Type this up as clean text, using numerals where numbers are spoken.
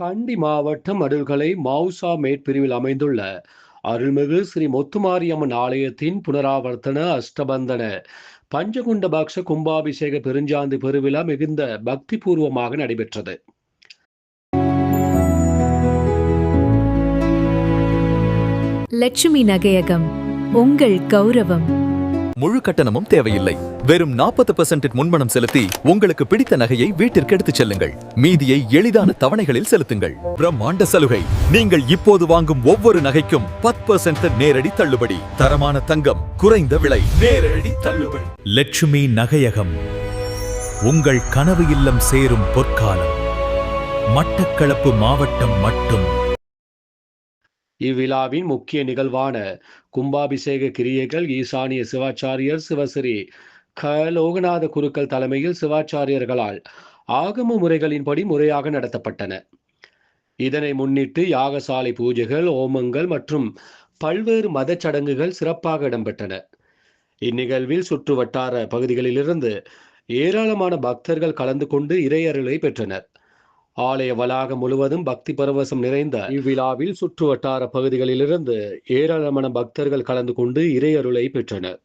கண்டி மாவட்டம் அடுள்கலை மௌசா மேற்பிரிவில் அமைந்துள்ள அருள்மிகு ஸ்ரீ முத்துமாரியம்மன் ஆலயத்தின் புனராவர்த்தன அஷ்டபந்தன பஞ்சகுண்ட பக்ஷ கும்பாபிஷேக பெருஞ்சாந்து பெருவிழா மிகுந்த பக்தி பூர்வமாக நடைபெற்றது. லட்சுமி நகையகம், உங்கள் கௌரவம். முழு கட்டணமும் தேவையில்லை. வெறும் 40% முன்பணம் செலுத்தி உங்களுக்கு பிடித்த நகையை வீட்டிற்கு எடுத்துச் செல்லுங்கள். மீதியை எளிதான தவணைகளில் செலுத்துங்கள். பிரம்மாண்ட சலுகை. நீங்கள் இப்போது வாங்கும் ஒவ்வொரு நகைக்கும் 10% நேரடி தள்ளுபடி. தரமான தங்கம், குறைந்த விலை, நேரடி தள்ளுபடி. லட்சுமி நகையகம், உங்கள் கனவு இல்லம் சேரும் பொற்காலம். மட்டக்களப்பு மாவட்டம் மட்டும். இவ்விழாவின் முக்கிய நிகழ்வான கும்பாபிஷேக கிரியைகள் ஈசானிய சிவாச்சாரியர் சிவஸ்ரீ லோகநாத குருக்கள் தலைமையில் சிவாச்சாரியர்களால் ஆகம முறைகளின்படி முறையாக நடத்தப்பட்டன. இதனை முன்னிட்டு யாகசாலை பூஜைகள், ஓமங்கள் மற்றும் பல்வேறு மத சடங்குகள் சிறப்பாக இடம்பெற்றன. இந்நிகழ்வில் சுற்று வட்டார பகுதிகளிலிருந்து ஏராளமான பக்தர்கள் கலந்து கொண்டு இறையருளை பெற்றனர். ஆலய வளாகம் முழுவதும் பக்தி பரவசம் நிறைந்த இவ்விழாவில் சுற்று வட்டார பகுதிகளிலிருந்து ஏராளமான பக்தர்கள் கலந்து கொண்டு இறையருளை பெற்றனர்.